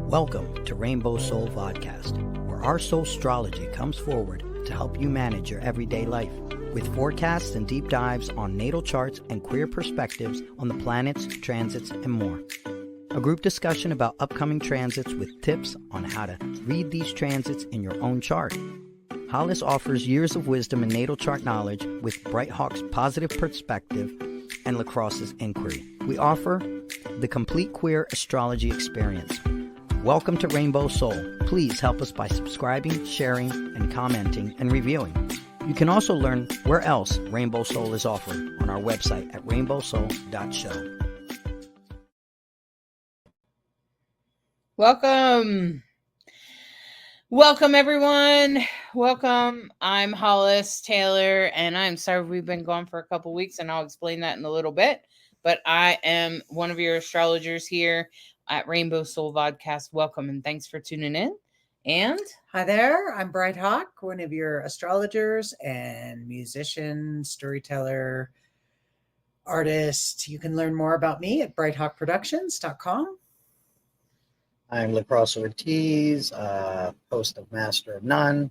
Welcome to Rainbow Soul Vodcast, where our soul astrology comes forward to help you manage your everyday life, with forecasts and deep dives on natal charts and queer perspectives on the planets, transits, and more. A group discussion about upcoming transits with tips on how to read these transits in your own chart. Hollis offers years of wisdom and natal chart knowledge with Bright Hawk's positive perspective and Lacrosse's inquiry. We offer the complete queer astrology experience. Welcome to Rainbow Soul. Please help us by subscribing, sharing, and commenting and reviewing. You can also learn where else Rainbow Soul is offered on our website at rainbowsoul.show. Welcome. Welcome, everyone. Welcome. I'm Hollis Taylor, and I'm sorry we've been gone for a couple weeks, and I'll explain that in a little bit. But I am one of your astrologers here at Rainbow Soul Vodcast. Welcome, and thanks for tuning in. And hi there, I'm Bright Hawk, one of your astrologers and musician, storyteller, artist. You can learn more about me at brighthawkproductions.com. I'm Lacrosse Ortiz, host of Master of None,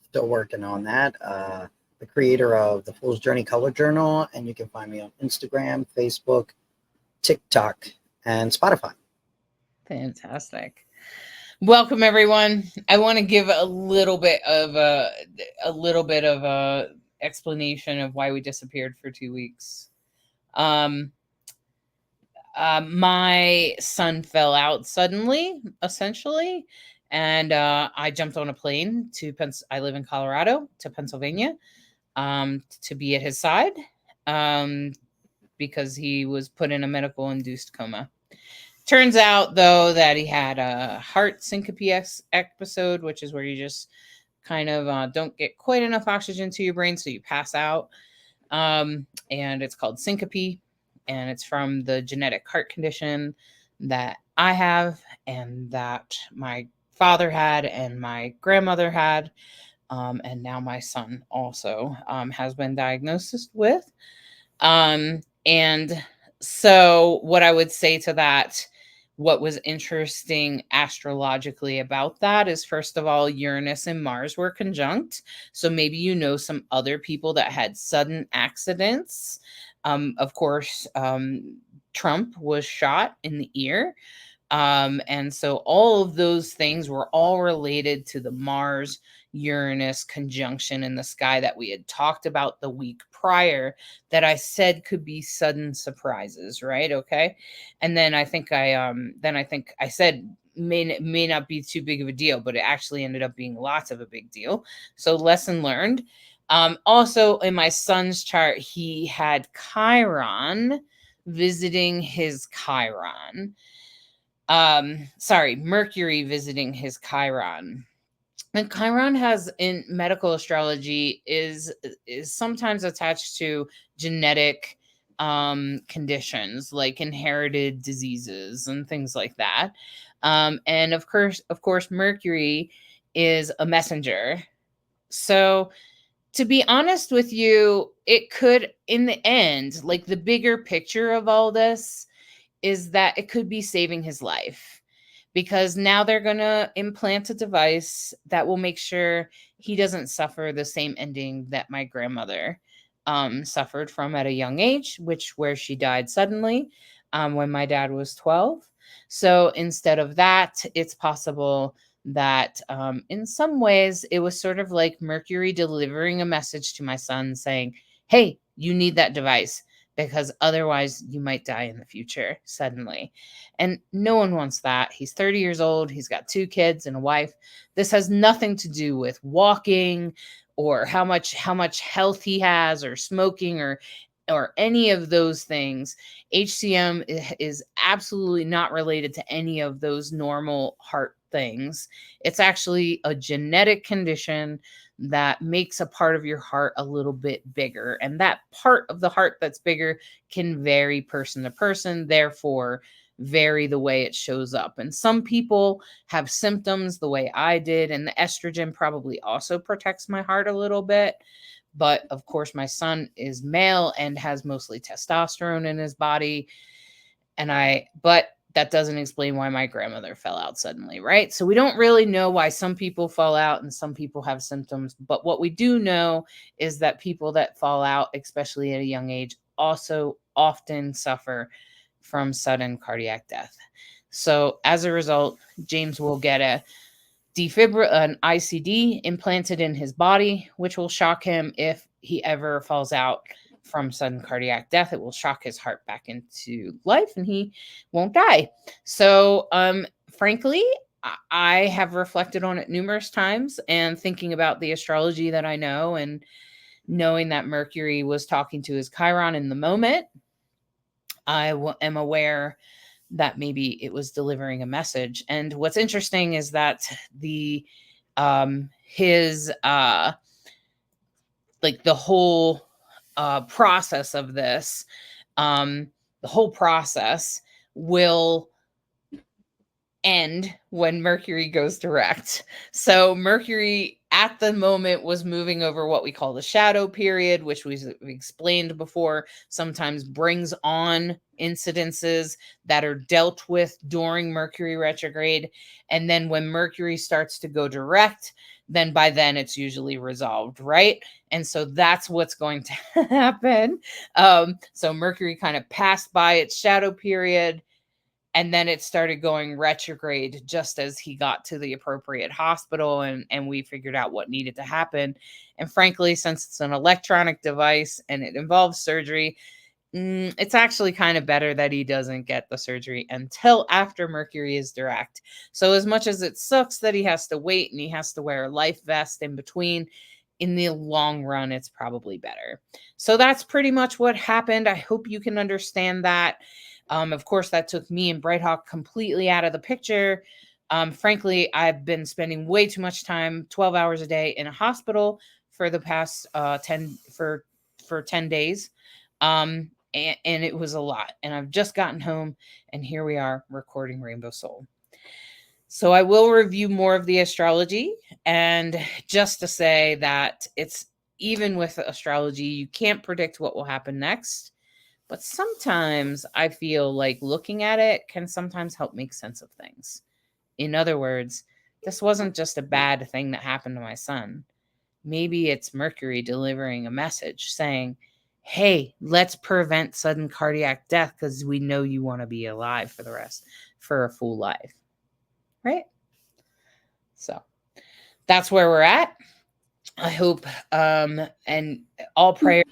still working on that. The creator of the Fool's Journey Color Journal, and you can find me on Instagram, Facebook, TikTok, and Spotify. Fantastic. Welcome, everyone. I want to give a little bit of a explanation of why we disappeared for 2 weeks. My son fell out suddenly, essentially, and I jumped on a plane to I live in Colorado, to Pennsylvania, to be at his side, because he was put in a medical-induced coma. Turns out, though, that he had a heart syncope episode, which is where you just kind of don't get quite enough oxygen to your brain, so you pass out. And it's called syncope, and it's from the genetic heart condition that I have and that my father had and my grandmother had, and now my son also has been diagnosed with. And so what I would say to that, what was interesting astrologically about that is, first of all, Uranus and Mars were conjunct. So maybe you know some other people that had sudden accidents. Of course, Trump was shot in the ear. And so all of those things were all related to the Mars-Uranus conjunction in the sky that we had talked about the week prior, that I said could be sudden surprises, right? Okay. And then I think I said may not be too big of a deal, but it actually ended up being lots of a big deal. So lesson learned. Also in my son's chart, he had Chiron visiting his Chiron. Mercury visiting his Chiron. And Chiron has, in medical astrology, is sometimes attached to genetic conditions like inherited diseases and things like that. And of course, Mercury is a messenger. So to be honest with you, it could, in the end, like the bigger picture of all this is that it could be saving his life, because now they're going to implant a device that will make sure he doesn't suffer the same ending that my grandmother suffered from at a young age, where she died suddenly when my dad was 12. So instead of that, it's possible that in some ways it was sort of like Mercury delivering a message to my son saying, hey, you need that device, because otherwise you might die in the future suddenly. And no one wants that. He's 30 years old. He's got 2 kids and a wife. This has nothing to do with walking or how much health he has, or smoking, or any of those things. HCM is absolutely not related to any of those normal heart things. It's actually a genetic condition that makes a part of your heart a little bit bigger. And that part of the heart that's bigger can vary person to person, therefore vary the way it shows up. And some people have symptoms the way I did, and the estrogen probably also protects my heart a little bit. But of course, my son is male and has mostly testosterone in his body. But that doesn't explain why my grandmother fell out suddenly, right? So we don't really know why some people fall out and some people have symptoms. But what we do know is that people that fall out, especially at a young age, also often suffer from sudden cardiac death. So as a result, James will get an ICD implanted in his body, which will shock him if he ever falls out from sudden cardiac death. It will shock his heart back into life and he won't die. So, frankly, I have reflected on it numerous times, and thinking about the astrology that I know and knowing that Mercury was talking to his Chiron in the moment, I am aware that maybe it was delivering a message. And what's interesting is that the whole process of this, the whole process will end when Mercury goes direct. So Mercury at the moment was moving over what we call the shadow period, which we explained before, sometimes brings on incidences that are dealt with during Mercury retrograde. And then when Mercury starts to go direct, then by then it's usually resolved, right? And so that's what's going to happen. So Mercury kind of passed by its shadow period, and then it started going retrograde just as he got to the appropriate hospital, and we figured out what needed to happen. And frankly, since it's an electronic device and it involves surgery, it's actually kind of better that he doesn't get the surgery until after Mercury is direct. So as much as it sucks that he has to wait and he has to wear a life vest in between, in the long run, it's probably better. So that's pretty much what happened. I hope you can understand that. Of course, that took me and Brighthawk completely out of the picture. Frankly, I've been spending way too much time, 12 hours a day in a hospital for the past 10 days. And it was a lot. And I've just gotten home, and here we are recording Rainbow Soul. So I will review more of the astrology, and just to say that it's even with astrology, you can't predict what will happen next. But sometimes I feel like looking at it can sometimes help make sense of things. In other words, this wasn't just a bad thing that happened to my son. Maybe it's Mercury delivering a message saying, hey, let's prevent sudden cardiac death because we know you want to be alive for a full life. Right? So that's where we're at. I hope and all prayers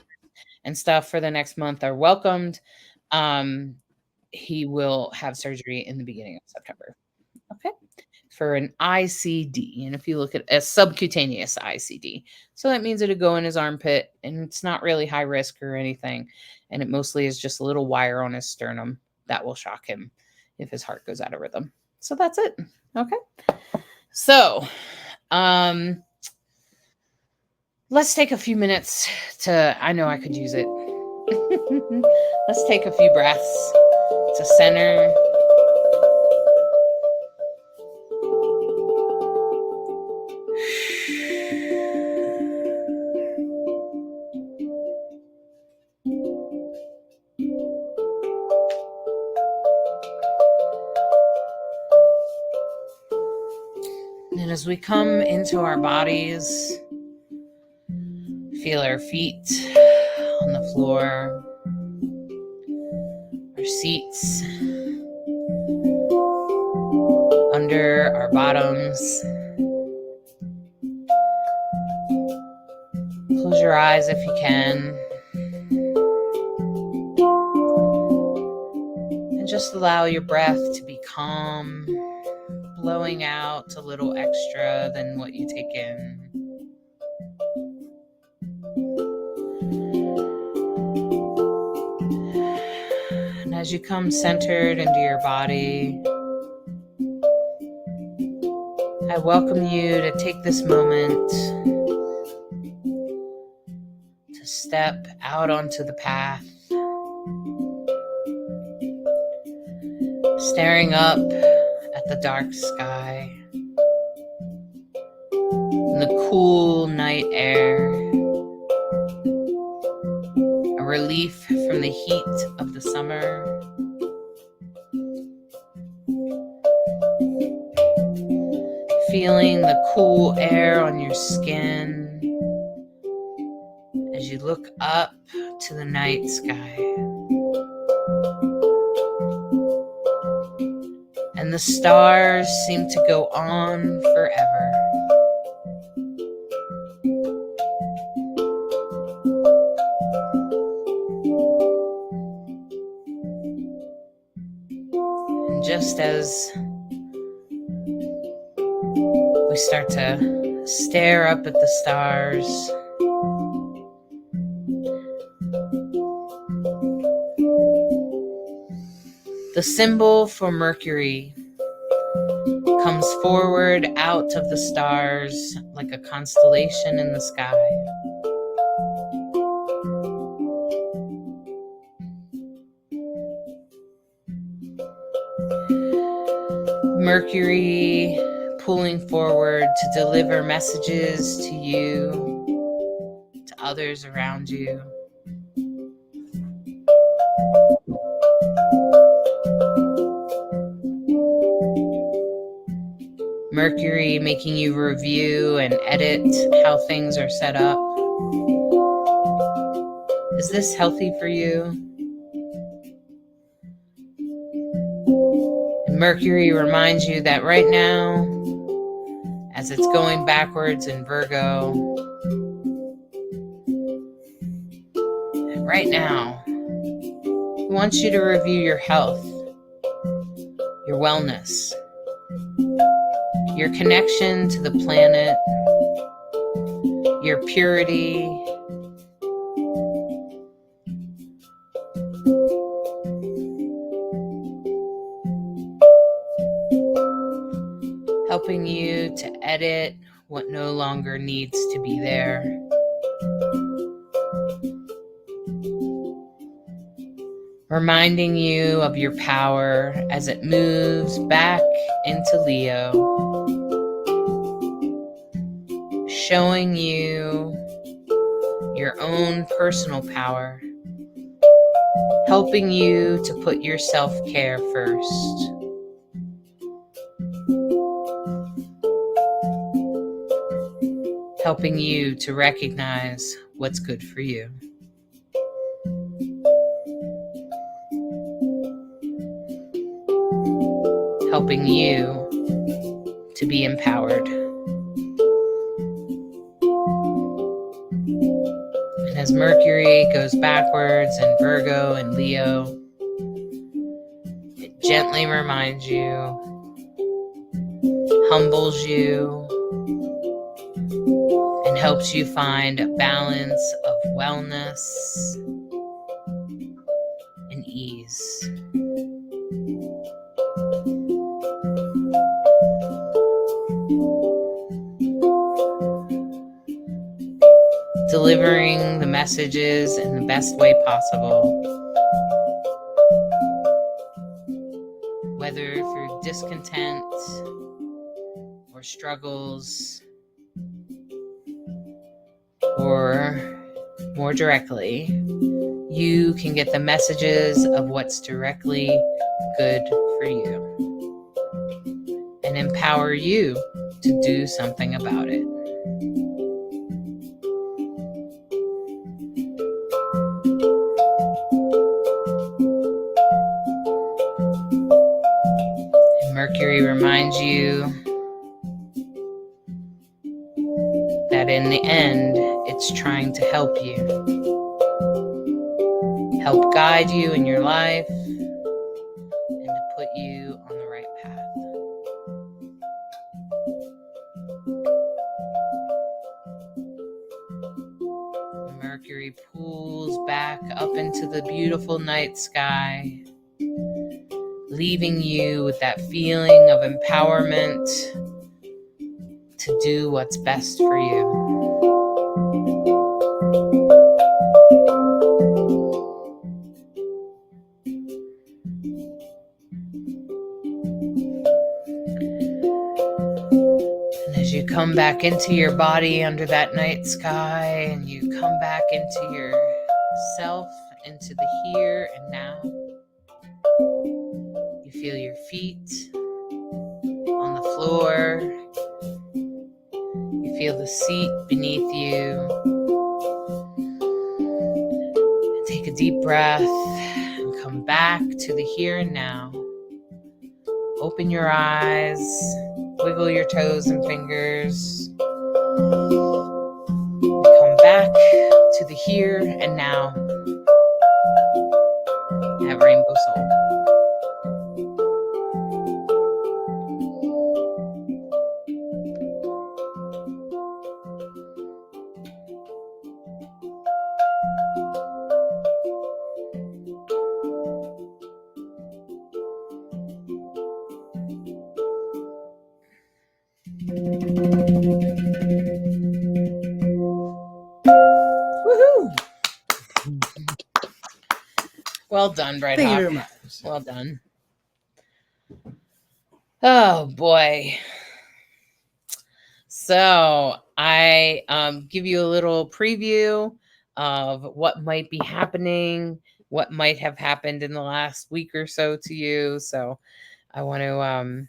and stuff for the next month are welcomed. He will have surgery in the beginning of September. Okay. For an ICD. And if you look at a subcutaneous ICD, so that means it'll go in his armpit, and it's not really high risk or anything. And it mostly is just a little wire on his sternum that will shock him if his heart goes out of rhythm. So that's it. Okay. So, let's take a few minutes I know I could use it. Let's take a few breaths to center. And as we come into our bodies, feel our feet on the floor, our seats, under our bottoms. Close your eyes if you can. And just allow your breath to be calm, blowing out a little extra than what you take in. And as you come centered into your body, I welcome you to take this moment to step out onto the path, staring up at the dark sky, in the cool night air, a relief from the heat of the summer, feeling the cool air on your skin as you look up to the night sky. And the stars seem to go on forever. And just as we start to stare up at the stars, the symbol for Mercury comes forward out of the stars like a constellation in the sky. Mercury pulling forward to deliver messages to you, to others around you. Mercury making you review and edit how things are set up. Is this healthy for you? And Mercury reminds you that right now, as it's going backwards in Virgo, right now, he wants you to review your health, your wellness, your connection to the planet, your purity, helping you to edit what no longer needs to be there. Reminding you of your power as it moves back into Leo, showing you your own personal power, helping you to put your self-care first. Helping you to recognize what's good for you. Helping you to be empowered. And as Mercury goes backwards in Virgo and Leo, it gently reminds you, humbles you, and helps you find a balance of wellness and ease. Delivering the messages in the best way possible, whether through discontent or struggles, or more directly, you can get the messages of what's directly good for you and empower you to do something about it. And Mercury reminds you that in the end, it's trying to help you, help guide you in your life, and to put you on the right path. Mercury pulls back up into the beautiful night sky, leaving you with that feeling of empowerment to do what's best for you. And as you come back into your body under that night sky, and you come back into yourself, into the here and now, you feel your feet on the floor, Feel the seat beneath you. Take a deep breath and come back to the here and now. Open your eyes, wiggle your toes and fingers. Come back to the here and now at Rainbow Soul. Woohoo! Well done, Bright Thank you Hawk. very much. Well done. Oh boy. So I give you a little preview of what might be happening, what might have happened in the last week or so to you. So I want to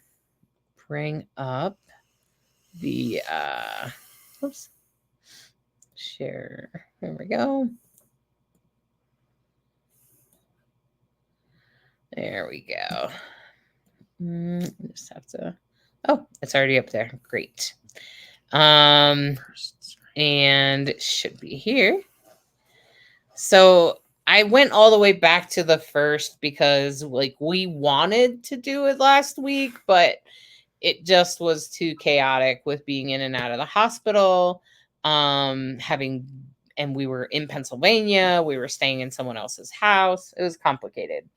bring up the oops, share. There we go. There we go. Just have to. Oh, it's already up there. Great. And it should be here. So I went all the way back to the first because like we wanted to do it last week, but it just was too chaotic with being in and out of the hospital. And we were in Pennsylvania. We were staying in someone else's house. It was complicated.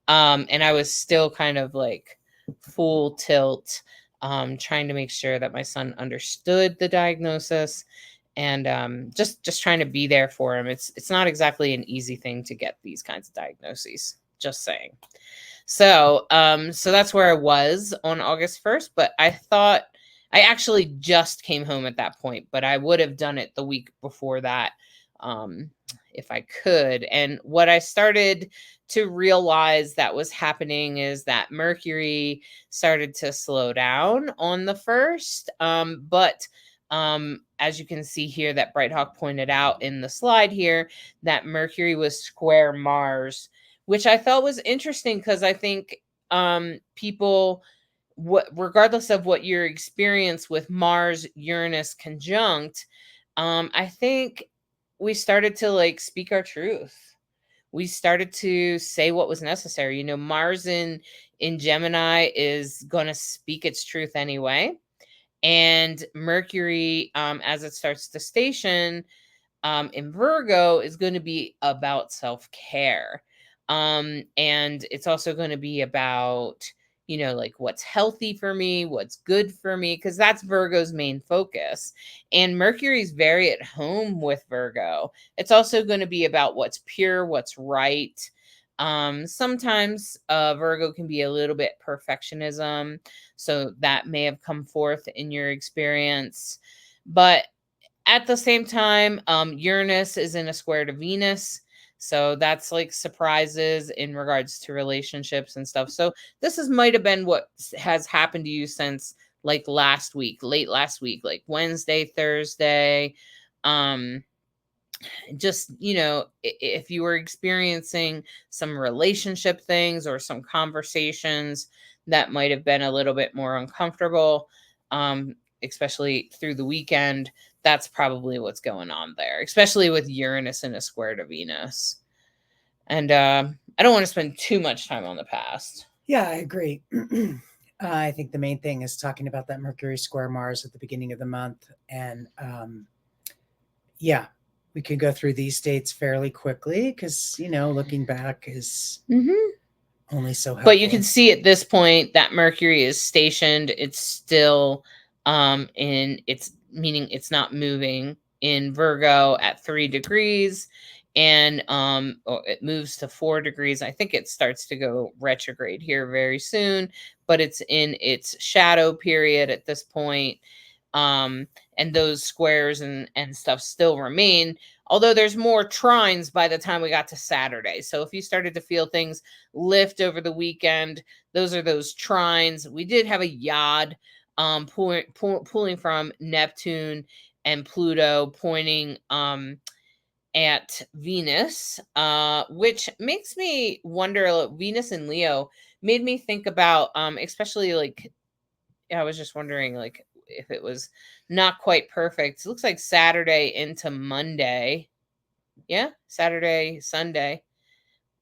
And I was still kind of like full tilt, trying to make sure that my son understood the diagnosis and just trying to be there for him. It's not exactly an easy thing to get these kinds of diagnoses, just saying. So that's where I was on August 1st, but I thought I actually just came home at that point, but I would have done it the week before that, if I could. And what I started to realize that was happening is that Mercury started to slow down on the 1st. But as you can see here, that Bright Hawk pointed out in the slide here, that Mercury was square Mars, which I thought was interesting because I think people, regardless of what your experience with Mars Uranus conjunct, I think we started to like speak our truth. We started to say what was necessary. You know, Mars in Gemini is going to speak its truth anyway. And Mercury, as it starts to station in Virgo, is going to be about self-care. And it's also going to be about, you know, like what's healthy for me, what's good for me, because that's Virgo's main focus. And Mercury's very at home with Virgo. It's also going to be about what's pure, what's right. Sometimes Virgo can be a little bit perfectionism, so that may have come forth in your experience. But at the same time, Uranus is in a square to Venus. So that's like surprises in regards to relationships and stuff. So this might have been what has happened to you since like last week, late last week, like Wednesday, Thursday. Just, you know, if you were experiencing some relationship things or some conversations that might have been a little bit more uncomfortable, especially through the weekend, that's probably what's going on there, especially with Uranus in a square to Venus. And I don't want to spend too much time on the past. Yeah, I agree. I think the main thing is talking about that Mercury square Mars at the beginning of the month. And yeah, we could go through these dates fairly quickly because, you know, looking back is only so helpful. But you can see at this point that Mercury is stationed. It's still meaning it's not moving in Virgo at 3 degrees. And it moves to 4 degrees. I think it starts to go retrograde here very soon, but it's in its shadow period at this point. And those squares and stuff still remain, although there's more trines by the time we got to Saturday. So if you started to feel things lift over the weekend, those are those trines. We did have a yod pulling from Neptune and Pluto pointing at Venus, which makes me wonder. Venus and Leo made me think about, especially like, I was just wondering, like, if it was not quite perfect. It looks like Saturday into Monday. Yeah, Saturday, Sunday.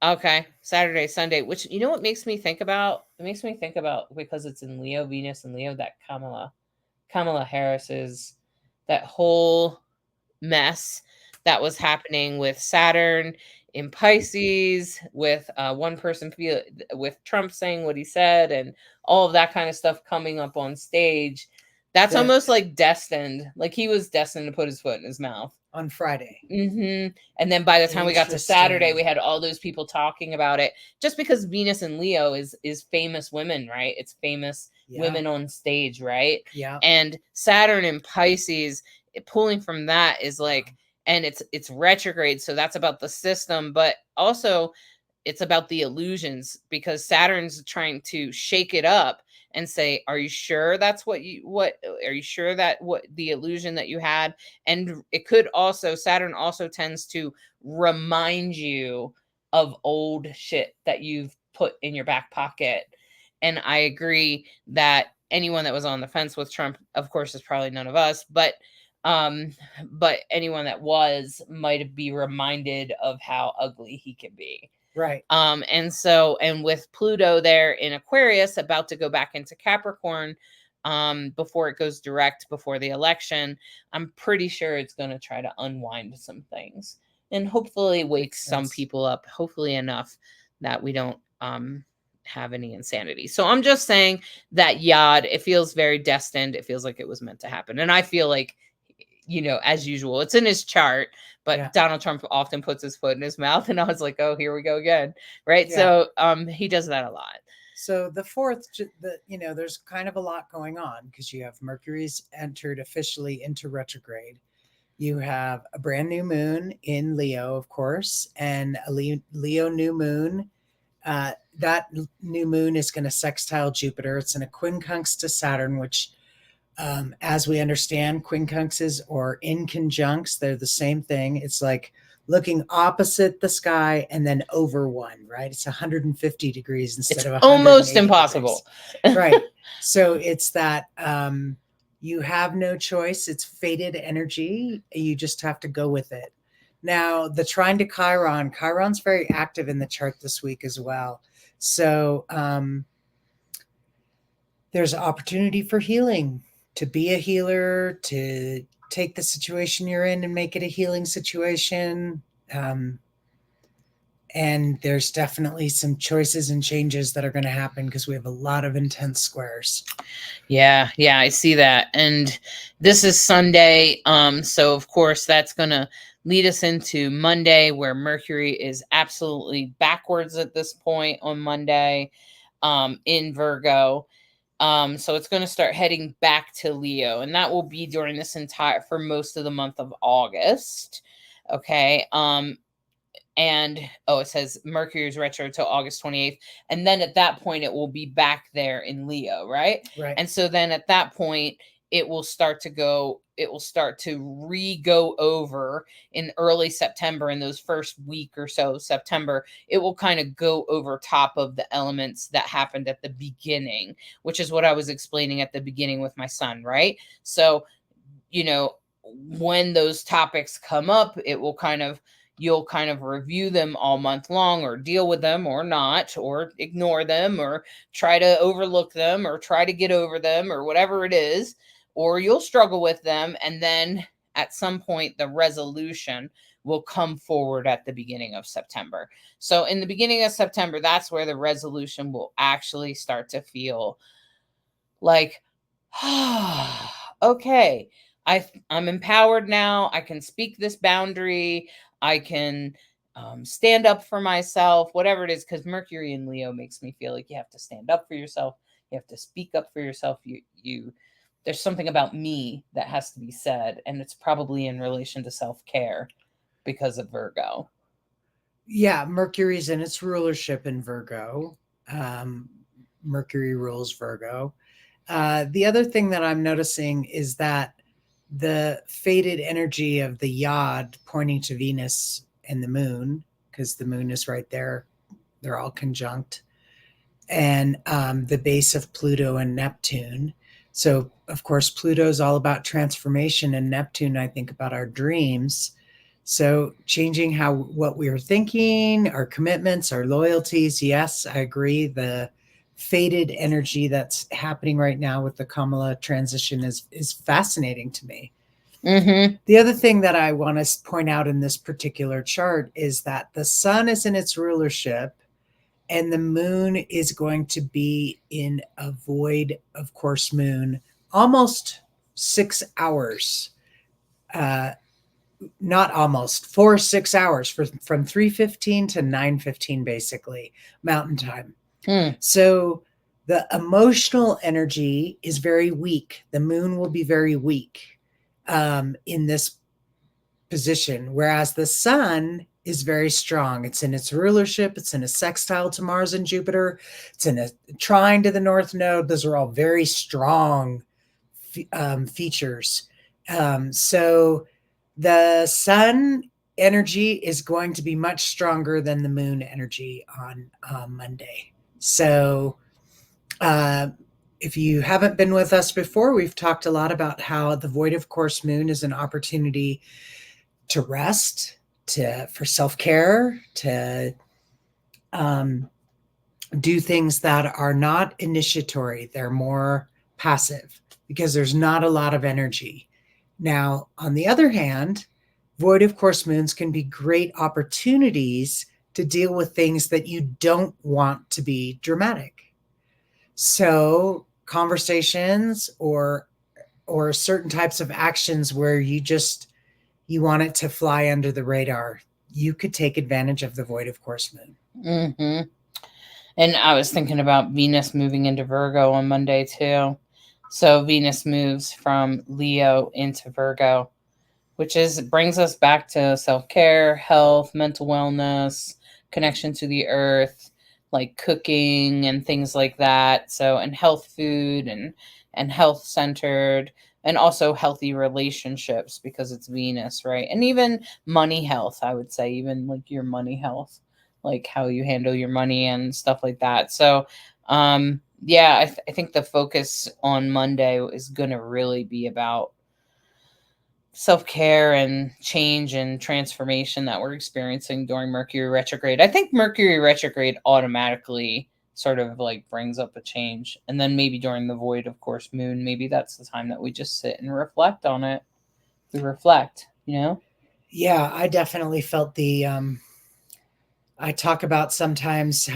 Okay, Saturday, Sunday, which, you know what makes me think about? It makes me think about, because it's in Leo, Venus and Leo, that Kamala Harris's, that whole mess that was happening with Saturn in Pisces, with one person with Trump saying what he said, and all of that kind of stuff coming up on stage. That's That- almost like destined. Like he was destined to put his foot in his mouth on Friday. And then by the time we got to Saturday, Interesting. we had all those people talking about it. Just because Venus and Leo is famous women, right? It's famous women on stage, right? Yeah. And Saturn and Pisces, pulling from that is like, and it's retrograde, so that's about the system, but also it's about the illusions, because Saturn's trying to shake it up and say, are you sure that's what are you sure that what the illusion that you had? And it could also, Saturn also tends to remind you of old shit that you've put in your back pocket. And I agree that anyone that was on the fence with Trump, of course, is probably none of us, but anyone that might be reminded of how ugly he can be. Right. And with Pluto there in Aquarius, about to go back into Capricorn, before it goes direct before the election, I'm pretty sure it's going to try to unwind some things and hopefully wake some people up, hopefully enough that we don't have any insanity. So I'm just saying that Yod, it feels very destined. It feels like it was meant to happen. And I feel like, as usual, it's in his chart, but Donald Trump often puts his foot in his mouth, and I was like, oh, here we go again. Right. Yeah. So he does that a lot. So the 4th, there's kind of a lot going on, because you have Mercury's entered officially into retrograde. You have a brand new moon in Leo, of course, and a Leo new moon. That new moon is going to sextile Jupiter. It's in a quincunx to Saturn, which, as we understand, quincunxes or inconjuncts, they're the same thing. It's like looking opposite the sky and then over one, right? It's 150 degrees instead of 180 almost impossible. Right. So it's that you have no choice. It's fated energy. You just have to go with it. Now, the trine to Chiron's very active in the chart this week as well. So there's opportunity for healing, to be a healer, to take the situation you're in and make it a healing situation. And there's definitely some choices and changes that are going to happen, because we have a lot of intense squares. Yeah, I see that. And this is Sunday. So of course that's going to lead us into Monday, where Mercury is absolutely backwards at this point on Monday, in Virgo. So it's going to start heading back to Leo, and that will be during this for most of the month of August. Okay. And it says Mercury is retro till August 28th. And then at that point, it will be back there in Leo, right? Right. And so then at that point, it will start to go over in early September. In those first week or so of September, it will kind of go over top of the elements that happened at the beginning, which is what I was explaining at the beginning with my son, right? So, when those topics come up, you'll kind of review them all month long, or deal with them or not, or ignore them, or try to overlook them, or try to get over them, or whatever it is, or you'll struggle with them. And then at some point, the resolution will come forward at the beginning of September. So in the beginning of September, that's where the resolution will actually start to feel like, okay, I'm empowered now. I can speak this boundary. I can stand up for myself, whatever it is, because Mercury in Leo makes me feel like you have to stand up for yourself. You have to speak up for yourself. There's something about me that has to be said, and it's probably in relation to self-care because of Virgo. Yeah, Mercury's in its rulership in Virgo. Mercury rules Virgo. The other thing that I'm noticing is that the fated energy of the yod pointing to Venus and the moon, because the moon is right there. They're all conjunct. And the base of Pluto and Neptune. So, of course, Pluto is all about transformation, and Neptune, I think about our dreams. So changing what we are thinking, our commitments, our loyalties. Yes, I agree. The fated energy that's happening right now with the Kamala transition is fascinating to me. Mm-hmm. The other thing that I want to point out in this particular chart is that the sun is in its rulership and the moon is going to be in a void of course moon almost 6 hours. Not almost 4 6 hours from 3:15 to 9:15 basically mountain time. So the emotional energy is very weak. The moon will be very weak in this position, whereas the sun is very strong. It's in its rulership. It's in a sextile to Mars and Jupiter. It's in a trine to the North Node. Those are all very strong features. So the sun energy is going to be much stronger than the moon energy on Monday. So if you haven't been with us before, we've talked a lot about how the void of course moon is an opportunity to rest, for self-care, to do things that are not initiatory. They're more passive because there's not a lot of energy. Now, on the other hand, void of course moons can be great opportunities to deal with things that you don't want to be dramatic. So conversations or certain types of actions where you want it to fly under the radar, you could take advantage of the void of course moon. Mm-hmm. And I was thinking about Venus moving into Virgo on Monday too. So Venus moves from Leo into Virgo, which brings us back to self-care, health, mental wellness, connection to the earth, like cooking and things like that. So, and health food and health centered, and also healthy relationships because it's Venus, right? And even money health, I would say, even like your money health, like how you handle your money and stuff like that. So, yeah, I think the focus on Monday is going to really be about self-care and change and transformation that we're experiencing during Mercury retrograde. I think Mercury retrograde automatically sort of like brings up a change. And then maybe during the void of course moon, maybe that's the time that we just sit and reflect on it. We reflect, you know? Yeah, I definitely felt I talk about sometimes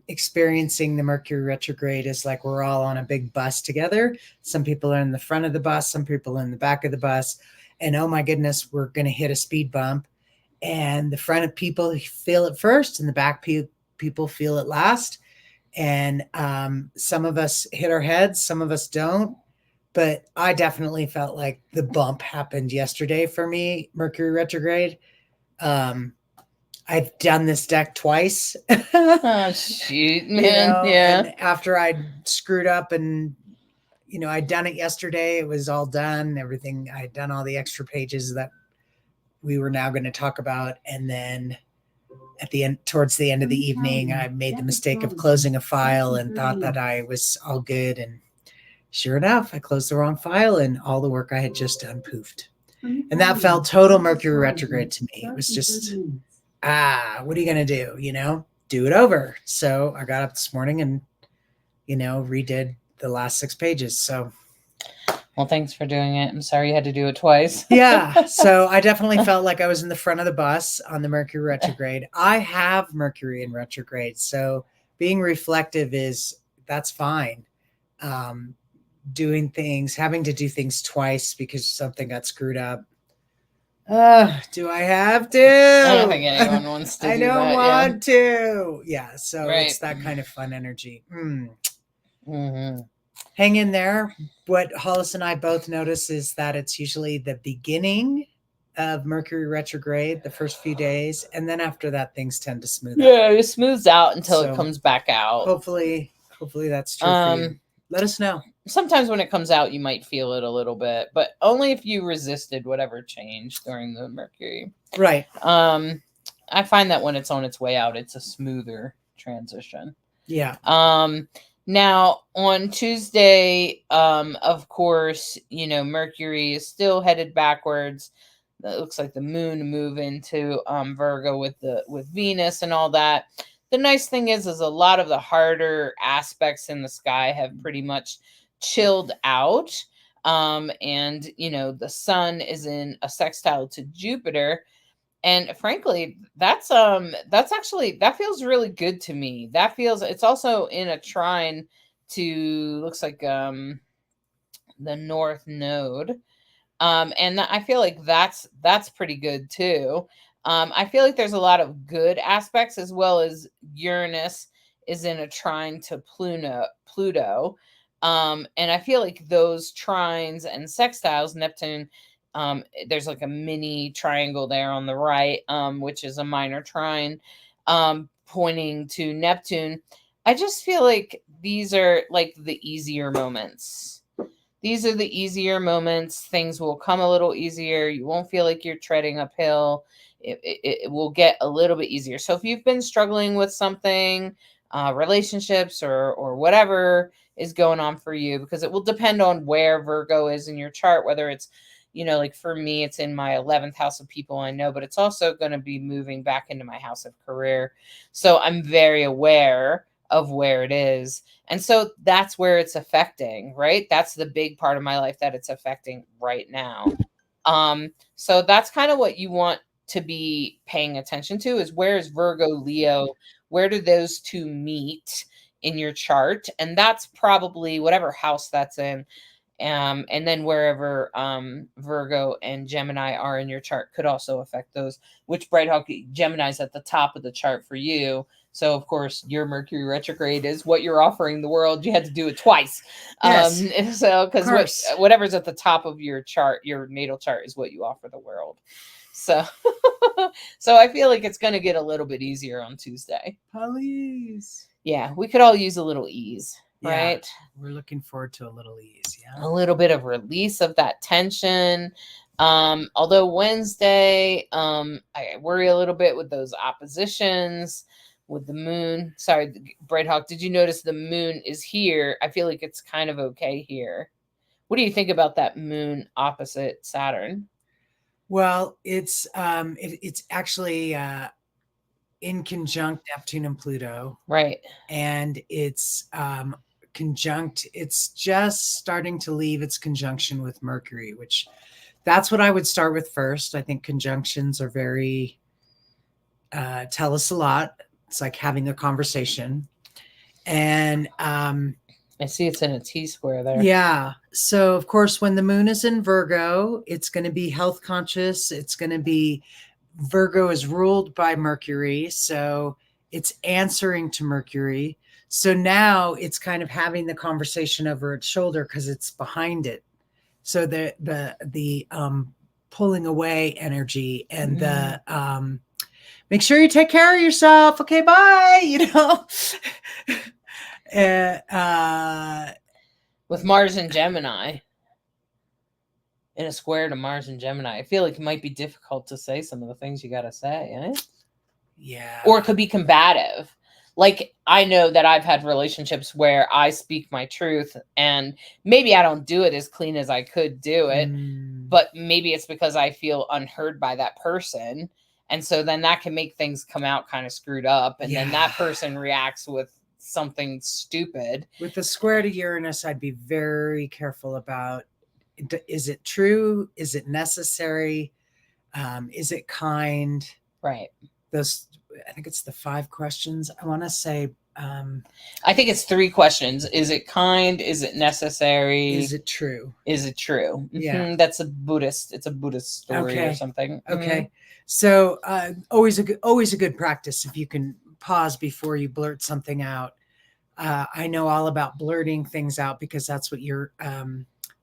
experiencing the Mercury retrograde is like we're all on a big bus together. Some people are in the front of the bus, some people in the back of the bus. And oh my goodness, we're going to hit a speed bump. And the front of people feel it first and the back people feel it last. And some of us hit our heads, some of us don't. But I definitely felt like the bump happened yesterday for me, Mercury retrograde. I've done this deck twice. Oh, shoot, man. Yeah. And after I screwed up and, I'd done it yesterday, it was all done, everything. I had done all the extra pages that we were now going to talk about. And then towards the end of the evening, I made the mistake of closing a file and thought that I was all good. And sure enough, I closed the wrong file and all the work I had just done poofed. And that felt total Mercury retrograde to me. It was just, what are you going to do? Do it over. So I got up this morning and, redid the last 6 pages. So, well, thanks for doing it. I'm sorry you had to do it twice. Yeah. So I definitely felt like I was in the front of the bus on the Mercury retrograde. I have Mercury in retrograde. So being reflective that's fine. Having to do things twice because something got screwed up. Do I have to? I don't think anyone wants to. I don't want to. Yeah. So right. It's that kind of fun energy. Mm-hmm. Hang in there. What Hollis and I both notice is that it's usually the beginning of Mercury retrograde, the first few days, and then after that, things tend to smooth out. Yeah, it smooths out until it comes back out. Hopefully that's true for you. Let us know. sometimes when it comes out, you might feel it a little bit, but only if you resisted whatever changed during the Mercury. Right. I find that when it's on its way out, it's a smoother transition. Yeah. Now on Tuesday, of course, Mercury is still headed backwards. It looks like the moon move into Virgo with Venus and all that. The nice thing is a lot of the harder aspects in the sky have pretty much chilled out. And the sun is in a sextile to Jupiter. And frankly, that feels really good to me. It's also in a trine to, looks like the North Node. And I feel like that's pretty good too. I feel like there's a lot of good aspects, as well as Uranus is in a trine to Pluto. And I feel like those trines and sextiles, Neptune, there's like a mini triangle there on the right, which is a minor trine, pointing to Neptune. I just feel like these are like the easier moments. These are the easier moments. Things will come a little easier. You won't feel like you're treading uphill. It will get a little bit easier. So if you've been struggling with something, relationships or whatever is going on for you, because it will depend on where Virgo is in your chart, whether it's, like for me, it's in my 11th house of people I know, but it's also going to be moving back into my house of career. So I'm very aware of where it is. And so that's where it's affecting, right? That's the big part of my life that it's affecting right now. So that's kind of what you want to be paying attention to, is where is Virgo, Leo? Where do those two meet in your chart? And that's probably whatever house that's in. And then wherever Virgo and Gemini are in your chart could also affect those, which Bright Hawk, Gemini's at the top of the chart for you. So, of course, your Mercury retrograde is what you're offering the world. You had to do it twice. Yes. So, because whatever's at the top of your chart, your natal chart, is what you offer the world. So, so I feel like it's going to get a little bit easier on Tuesday. Please. Yeah, we could all use a little ease, right? We're looking forward to a little ease. Yeah. A little bit of release of that tension. Although Wednesday, I worry a little bit with those oppositions with the moon. Sorry, Bright Hawk, did you notice the moon is here? I feel like it's kind of okay here. What do you think about that moon opposite Saturn? Well, it's actually in conjunct Neptune and Pluto. Right. And it's conjunct. It's just starting to leave its conjunction with Mercury, which that's what I would start with first. I think conjunctions are very, tell us a lot. It's like having a conversation. And I see it's in a T-square there. Yeah. So, of course, when the moon is in Virgo, it's going to be health conscious. It's going to be, Virgo is ruled by Mercury. So it's answering to Mercury. So now it's kind of having the conversation over its shoulder because it's behind it. So the pulling away energy and the make sure you take care of yourself. Okay, bye. With Mars and Gemini in a square to Mars and Gemini, I feel like it might be difficult to say some of the things you got to say, eh? Yeah. Or it could be combative. Like, I know that I've had relationships where I speak my truth and maybe I don't do it as clean as I could do it, but maybe it's because I feel unheard by that person. And so then that can make things come out kind of screwed up. And then that person reacts with something stupid. With the square to Uranus, I'd be very careful about, is it true? Is it necessary? Is it kind? Right. Those, I think it's the 5 questions. I want to say, I think it's 3 questions. Is it kind? Is it necessary? Is it true? Is it true? Yeah. That's it's a Buddhist story or something. Okay. So always a good practice if you can pause before you blurt something out. I know all about blurting things out because that's what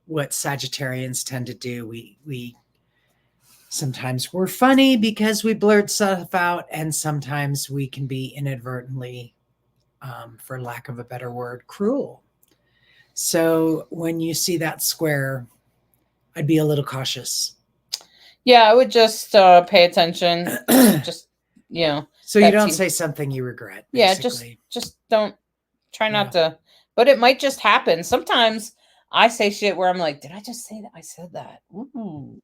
what Sagittarians tend to do. We sometimes we're funny because we blurt stuff out, and sometimes we can be inadvertently, for lack of a better word, cruel. So when you see that square, I'd be a little cautious. Yeah, I would just pay attention. Just, you know. So you that don't seems- say something you regret, Yeah, basically. just don't try not to. But it might just happen. Sometimes I say shit where I'm like, did I just say that? I said that. Ooh.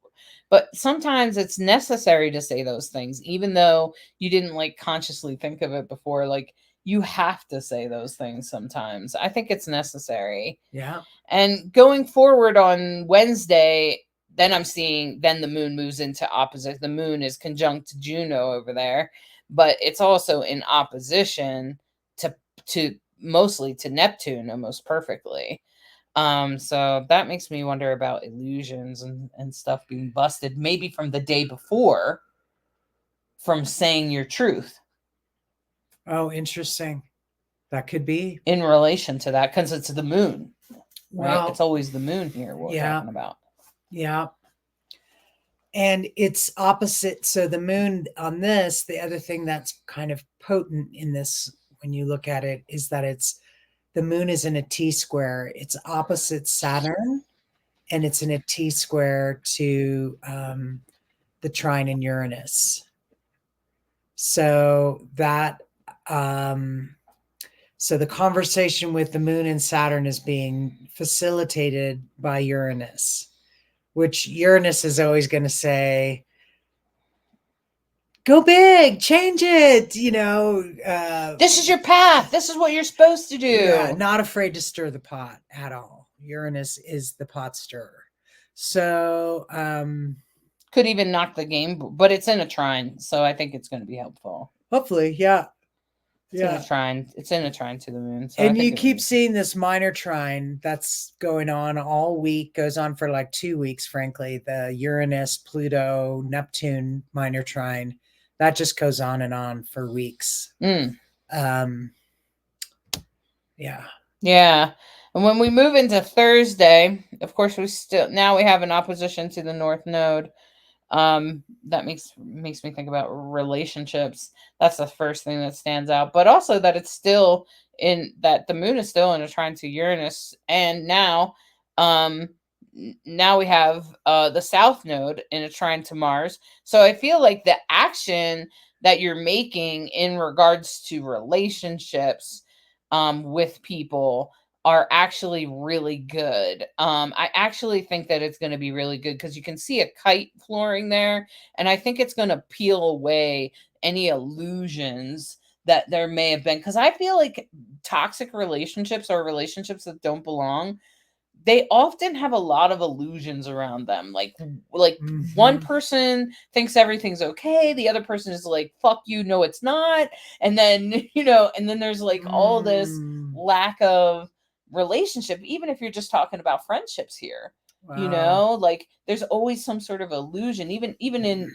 But sometimes it's necessary to say those things, even though you didn't like consciously think of it before. Like, you have to say those things sometimes. I think it's necessary. Yeah. And going forward on Wednesday, then the moon moves into opposite. The moon is conjunct Juno over there, but it's also in opposition to mostly to Neptune almost perfectly. So that makes me wonder about illusions and stuff being busted, maybe from the day before, from saying your truth. Oh, interesting. That could be. In relation to that, because it's the moon. Right? Well, It's always the moon here we're talking about. Yeah. And it's opposite. So the moon on this, the other thing that's kind of potent in this, when you look at it, is that the moon is in a T square. It's opposite Saturn, and it's in a T square to the trine in Uranus. So that so the conversation with the moon and Saturn is being facilitated by Uranus, which Uranus is always going to say, go big, change it, This is your path. This is what you're supposed to do. Yeah, not afraid to stir the pot at all. Uranus is the pot stirrer. So could even knock the game, but it's in a trine, so I think it's going to be helpful. Hopefully, yeah. It's in a trine. It's in a trine to the moon. So and you keep seeing this minor trine that's going on all week, goes on for like 2 weeks, frankly. The Uranus, Pluto, Neptune minor trine, that just goes on and on for weeks. Yeah. Yeah. And when we move into Thursday, of course, we have an opposition to the North Node. That makes me think about relationships. That's the first thing that stands out, but also that it's still that the moon is still in a trine to Uranus, and now we have the South Node in a trine to Mars. So I feel like the action that you're making in regards to relationships with people are actually really good. I actually think that it's going to be really good because you can see a kite flooring there, and I think it's going to peel away any illusions that there may have been. Because I feel like toxic relationships or relationships that don't belong, they often have a lot of illusions around them. Like one person thinks everything's okay, the other person is like, fuck you, no it's not. And then, and then there's like all this lack of relationship, even if you're just talking about friendships here. Wow. Like there's always some sort of illusion, even in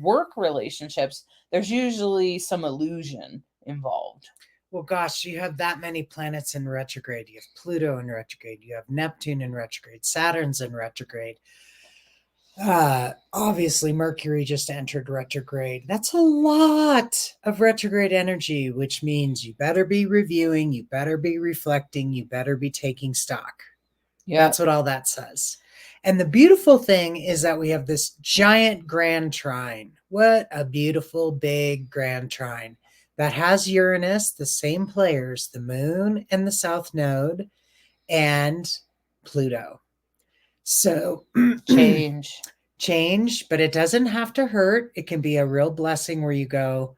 work relationships, there's usually some illusion involved. Well, gosh, you have that many planets in retrograde. You have Pluto in retrograde. You have Neptune in retrograde. Saturn's in retrograde. Obviously, Mercury just entered retrograde. That's a lot of retrograde energy, which means you better be reviewing, you better be reflecting, you better be taking stock. Yeah, that's what all that says. And the beautiful thing is that we have this giant grand trine. What a beautiful, big grand trine that has Uranus, the same players, the moon and the South Node, and Pluto. So change, but it doesn't have to hurt. It can be a real blessing where you go,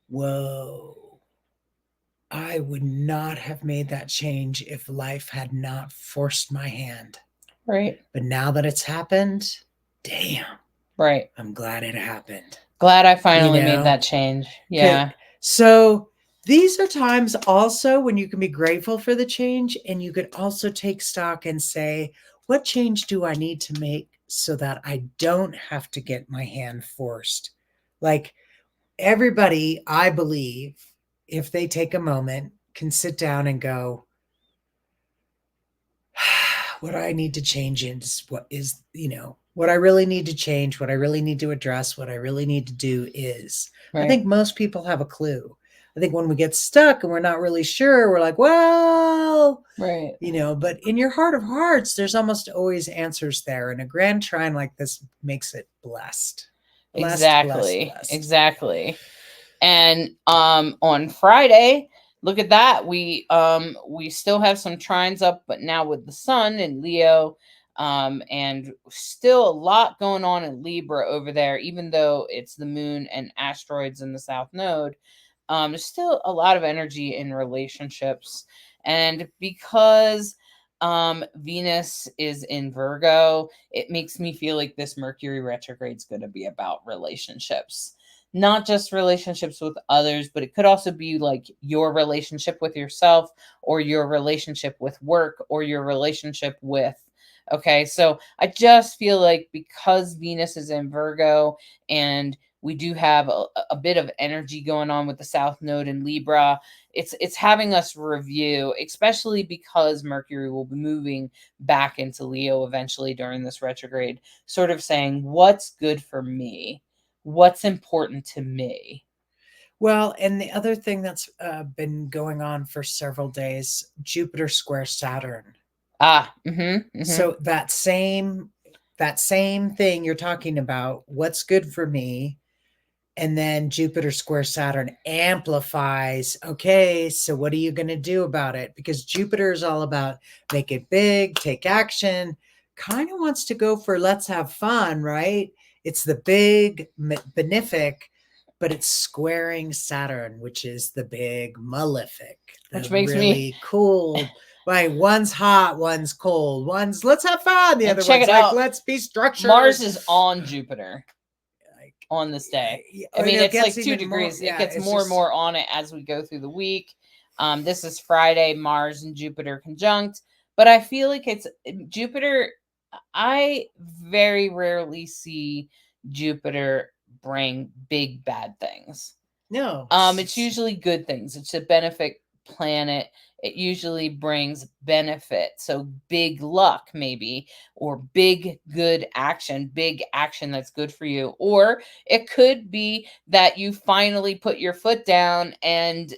whoa, I would not have made that change if life had not forced my hand. Right. But now that it's happened, damn. Right. I'm glad it happened. Glad I finally made that change. Yeah. So these are times also when you can be grateful for the change, and you could also take stock and say, what change do I need to make so that I don't have to get my hand forced? Like everybody, I believe, if they take a moment, can sit down and go, what I need to change is what I really need to change, what I really need to address, what I really need to do is. Right. I think most people have a clue. I think when we get stuck and we're not really sure, we're like, well, Right. but in your heart of hearts, there's almost always answers there. And a grand trine like this makes it blessed. Exactly. Blessed. Exactly. And on Friday, look at that. We still have some trines up, but now with the sun in Leo, and still a lot going on in Libra over there, even though it's the moon and asteroids in the south node. There's still a lot of energy in relationships. And because Venus is in Virgo, it makes me feel like this Mercury retrograde is going to be about relationships. Not just relationships with others, but it could also be like your relationship with yourself, or your relationship with work, or your relationship with. Okay, so I just feel like because Venus is in Virgo, and we do have a bit of energy going on with the South Node in Libra, it's having us review, especially because Mercury will be moving back into Leo eventually during this retrograde, sort of saying, what's good for me? What's important to me? Well, and the other thing that's been going on for several days, Jupiter square Saturn. So that same thing you're talking about, what's good for me, and then Jupiter square Saturn amplifies. Okay, so what are you going to do about it? Because Jupiter is all about make it big, take action, kind of wants to go for let's have fun, right? It's the big benefic, but it's squaring Saturn, which is the big malefic, Which makes really me cool. Right, one's hot, one's cold, one's let's have fun. The other check one's it like out. let's be structured. Mars is on Jupiter on this day. I mean, it's like 2 degrees. It gets more and more on it as we go through the week. This is Friday, Mars and Jupiter conjunct. But I feel like it's Jupiter. I very rarely see Jupiter bring big bad things. No. It's usually good things. It's a benefit planet. It usually brings benefit. So big luck, maybe, or big good action, big action that's good for you. Or it could be that you finally put your foot down and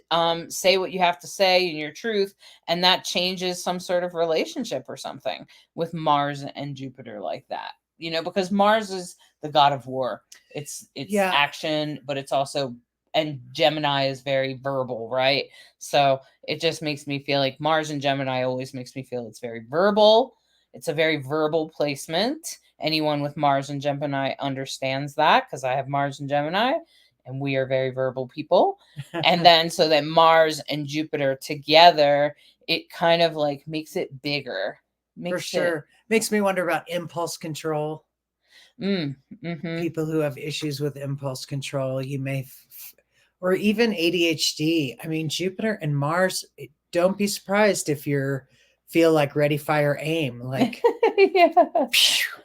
say what you have to say in your truth, and that changes some sort of relationship or something with Mars and Jupiter like that. Because Mars is the god of war. It's action, but it's also, and Gemini is very verbal, right? So it just makes me feel like Mars and Gemini always makes me feel it's very verbal. It's a very verbal placement. Anyone with Mars and Gemini understands that, because I have Mars and Gemini, and we are very verbal people. And then so that Mars and Jupiter together, it kind of like makes it bigger. For sure. Makes me wonder about impulse control. People who have issues with impulse control, you may, or even ADHD. I mean, Jupiter and Mars, don't be surprised if you're feel like ready, fire, aim. Like,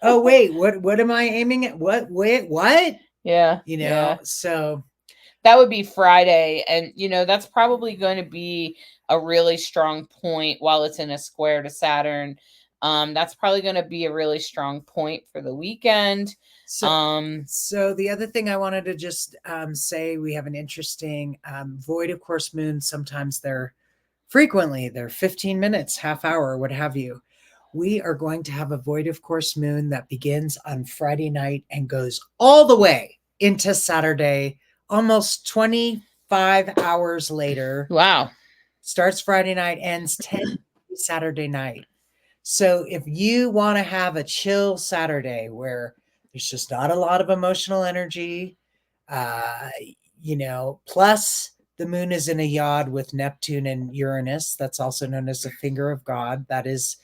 oh, wait, what am I aiming at? What? Yeah. So that would be Friday. And, that's probably going to be a really strong point while it's in a square to Saturn. That's probably going to be a really strong point for the weekend. So the other thing I wanted to just say, we have an interesting void of course moon. Sometimes they're 15 minutes, half hour, what have you. We are going to have a void of course moon that begins on Friday night and goes all the way into Saturday, almost 25 hours later. Wow. Starts Friday night, ends 10 Saturday night. So if you want to have a chill Saturday where there's just not a lot of emotional energy, plus the moon is in a yod with Neptune and Uranus. That's also known as the finger of God. That is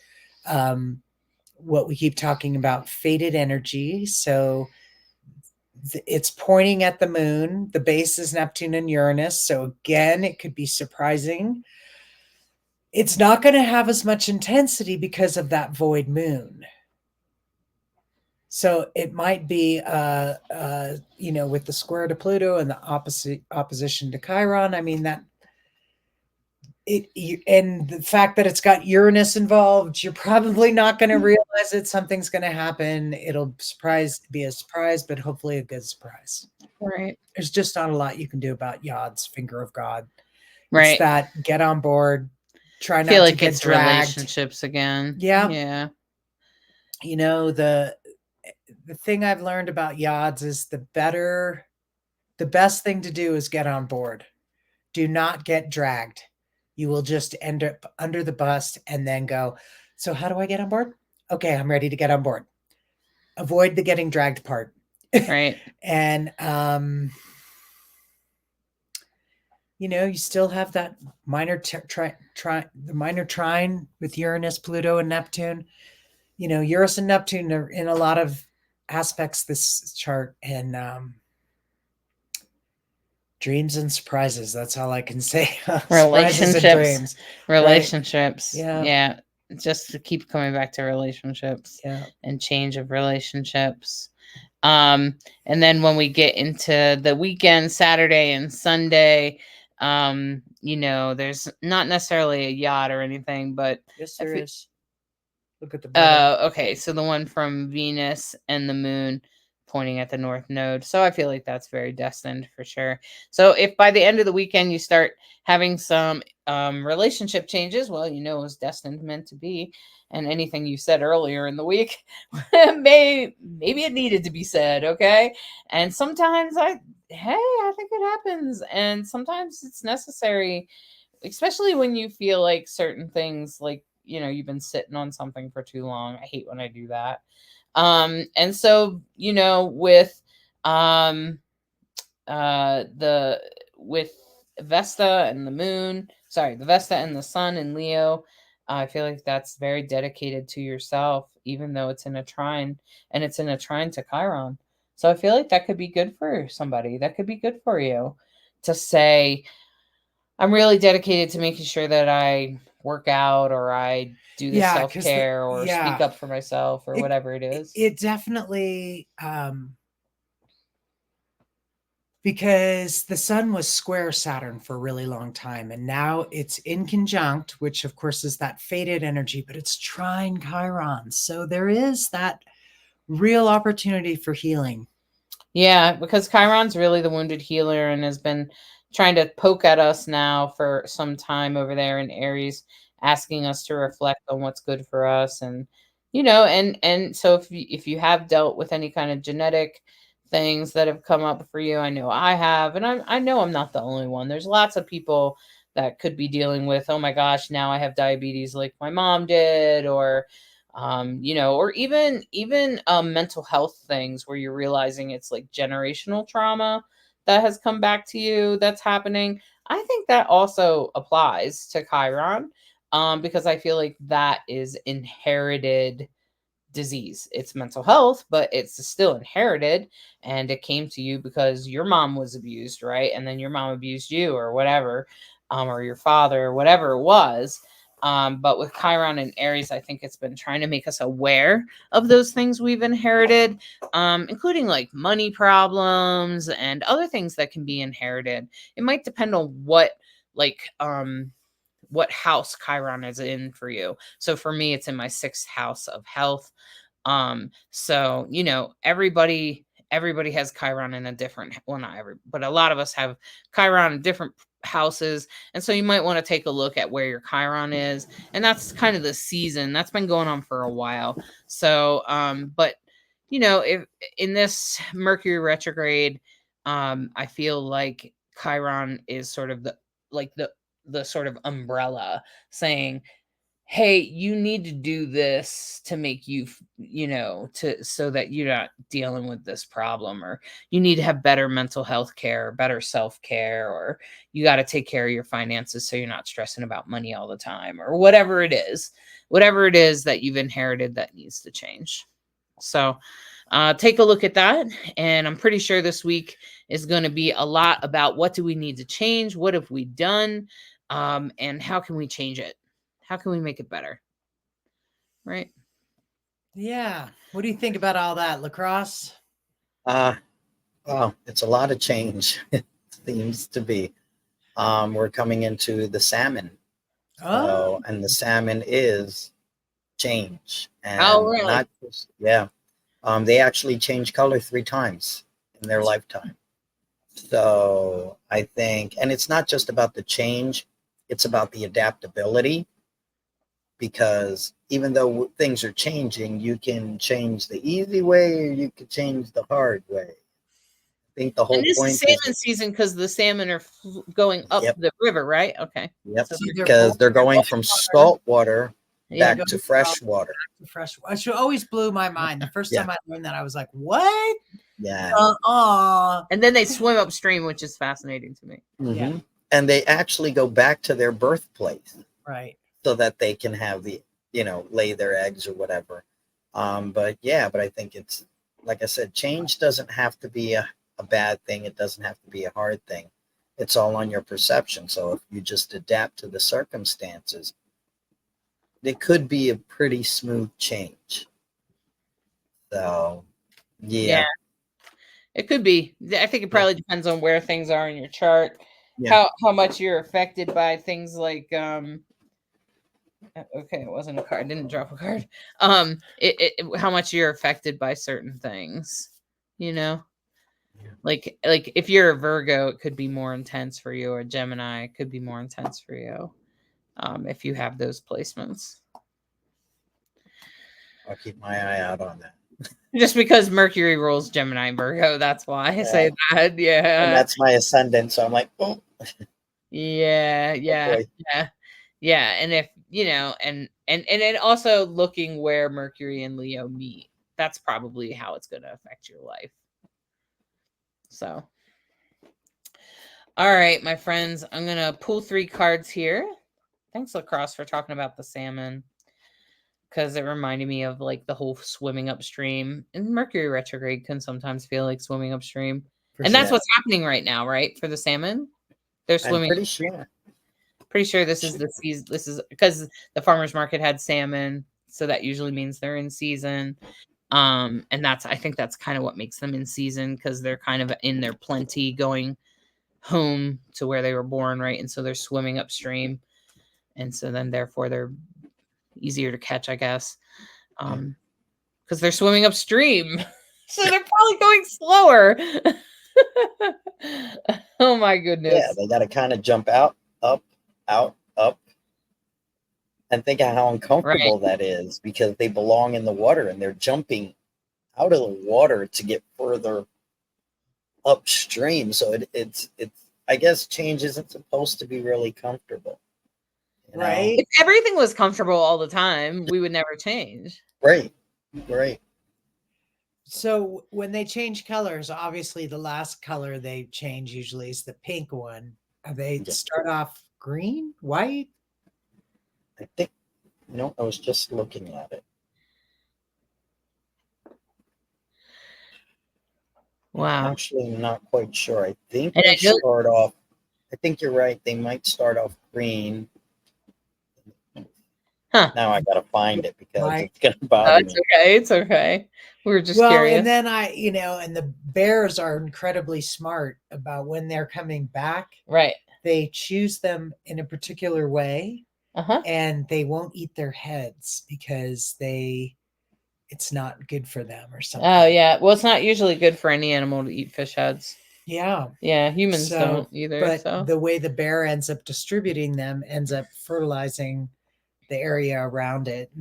what we keep talking about, fated energy. So it's pointing at the moon. The base is Neptune and Uranus. So again, it could be surprising. It's not going to have as much intensity because of that void moon. So it might be, with the square to Pluto and the opposition to Chiron. I mean, and the fact that it's got Uranus involved, you're probably not going to realize it. Something's going to happen. It'll be a surprise, but hopefully a good surprise. Right. There's just not a lot you can do about Yod's finger of God. Right. It's that get on board, try I feel not like to get it's dragged. relationships again. Yeah. Yeah. You know, the thing I've learned about Yods is the best thing to do is get on board. Do not get dragged. You will just end up under the bus and then go, so how do I get on board? Okay, I'm ready to get on board. Avoid the getting dragged part. Right. And you know, you still have that minor the minor trine with Uranus, Pluto, and Neptune. You know, Uranus and Neptune are in a lot of aspects this chart, and dreams and surprises. That's all I can say. Surprises and dreams. Relationships. Right? Yeah. Just to keep coming back to relationships. Yeah. And change of relationships. And then when we get into the weekend, Saturday and Sunday, you know, there's not necessarily a yacht or anything, but yes, there is. Look at the okay, so the one from Venus and the moon pointing at the North Node. So I feel like that's very destined for sure. So if by the end of the weekend you start having some relationship changes, well, you know it was destined meant to be. And anything you said earlier in the week, maybe it needed to be said, okay? And sometimes I think it happens. And sometimes it's necessary, especially when you feel like certain things, like, you know, you've been sitting on something for too long. I hate when I do that. And so, you know, with with Vesta and the moon, the Vesta and the sun in Leo, I feel like that's very dedicated to yourself, even though it's in a trine, and it's in a trine to Chiron. So I feel like that could be good for somebody. That could be good for you to say, I'm really dedicated to making sure that I work out, or I do the self-care, or speak up for myself, or whatever it is. It definitely, because the sun was square Saturn for a really long time, and now it's in conjunct, which of course is that fated energy, but it's trine Chiron. So there is that real opportunity for healing. Yeah, because Chiron's really the wounded healer and has been trying to poke at us now for some time over there in Aries, asking us to reflect on what's good for us. And, you know, and so if you have dealt with any kind of genetic things that have come up for you, I know I have, and I know I'm not the only one. There's lots of people that could be dealing with, oh my gosh, now I have diabetes like my mom did, or you know, or even mental health things where you're realizing it's like generational trauma that has come back to you that's happening. I think that also applies to Chiron, because I feel like that is inherited disease. It's mental health, but it's still inherited, and it came to you because your mom was abused, right? And then your mom abused you, or whatever, or your father, or whatever it was. But with Chiron and Aries, I think it's been trying to make us aware of those things we've inherited, including like money problems and other things that can be inherited. It might depend on what house Chiron is in for you. So for me, it's in my 6th house of health. So, you know, everybody has Chiron in a different, well, not every, but a lot of us have Chiron in different houses. And so you might want to take a look at where your Chiron is. And that's kind of the season that's been going on for a while. So, but you know, if in this Mercury retrograde, I feel like Chiron is sort of the sort of umbrella saying, hey, you need to do this to make you, you know, so that you're not dealing with this problem, or you need to have better mental health care, better self-care, or you got to take care of your finances so you're not stressing about money all the time, or whatever it is that you've inherited that needs to change. So take a look at that. And I'm pretty sure this week is going to be a lot about what do we need to change? What have we done? And how can we change it? How can we make it better? Right? Yeah. What do you think about all that, Lacrosse? Well, it's a lot of change. It seems to be. We're coming into the salmon Oh, And the salmon is change, Oh, and really? not just, yeah. They actually change color 3 times in their lifetime. So I think, and it's not just about the change, it's about the adaptability, because even though things are changing, you can change the easy way or you can change the hard way. I think the And whole this is point is, salmon season because the salmon are going up yep, the river, right? Okay. yep, So see, because they're they're going both from water. salt water yeah. back to fresh water. Fresh. It always blew my mind. The first Yeah. time I learned that, I was like, "What? Yeah. And then they swim upstream, which is fascinating to me. Yeah. And they actually go back to their birthplace Right. so that they can have lay their eggs or whatever. But I think it's, like I said, change doesn't have to be a bad thing. It doesn't have to be a hard thing. It's all on your perception. So if you just adapt to the circumstances, it could be a pretty smooth change. So, Yeah. It could be. I think it probably depends on where things are in your chart. Yeah. How much you're affected by things like okay, it wasn't a card. I didn't drop a card. How much you're affected by certain things, you know? Like if you're a Virgo, it could be more intense for you, or Gemini, it could be more intense for you. If you have those placements. I'll keep my eye out on that. Just because Mercury rules Gemini and Virgo, that's why I say that. Yeah. And that's my ascendant, so I'm like, oh. Yeah. And if and then also looking where Mercury and Leo meet, that's probably how it's going to affect your life. So, all right, my friends, I'm going to pull 3 cards here. Thanks, Lacrosse, for talking about the salmon, because it reminded me of like the whole swimming upstream. And Mercury retrograde can sometimes feel like swimming upstream. And that's what's happening right now, right? For the salmon, they're swimming. I'm pretty sure. Pretty sure this is the season. This is because the farmers market had salmon, so that usually means they're in season. And I think that's kind of what makes them in season, because they're kind of in their plenty, going home to where they were born, right? And so they're swimming upstream, and so then therefore they're easier to catch, I guess, because they're swimming upstream, so they're probably going slower. Oh my goodness! Yeah, they got to kind of jump out, up, up, and think of how uncomfortable that is, because they belong in the water and they're jumping out of the water to get further upstream. So it's I guess change isn't supposed to be really comfortable, right? If everything was comfortable all the time, we would never change. Right. So when they change colors, obviously the last color they change usually is the pink one. They start off green, white? I think, I was just looking at it. Wow. I'm actually not quite sure. I think they start off, I think you're right. They might start off green. Huh. Now I got to find it because it's going to bother me. It's okay. We were just curious. And then and the bears are incredibly smart about when they're coming back. Right. They choose them in a particular way, and they won't eat their heads because it's not good for them or something. Oh yeah. Well, it's not usually good for any animal to eat fish heads. Yeah. Yeah. Humans don't either. But the way the bear ends up distributing them ends up fertilizing the area around it,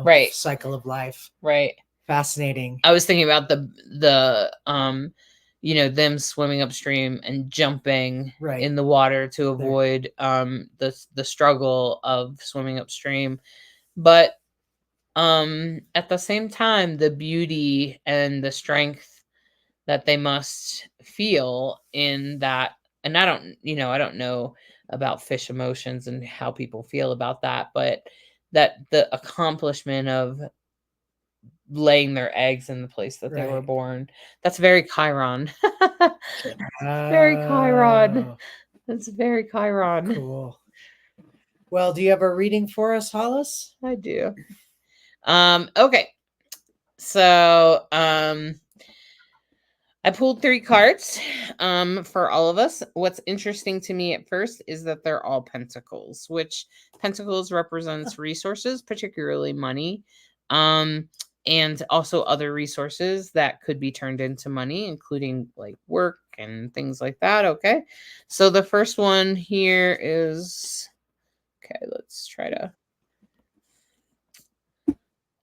right. Cycle of life. Right. Fascinating. I was thinking about the them swimming upstream and jumping in the water to avoid the struggle of swimming upstream. But at the same time, the beauty and the strength that they must feel in that, and I don't know about fish emotions and how people feel about that, but that the accomplishment of laying their eggs in the place that they were born, that's very Chiron. Very Chiron. That's very Chiron. Cool. Well, do you have a reading for us, Hollis? I do. Okay. So, I pulled 3 cards for all of us. What's interesting to me at first is that they're all pentacles, which pentacles represents resources, particularly money, and also other resources that could be turned into money, including like work and things like that. Okay. So the first one here is, okay, let's try to,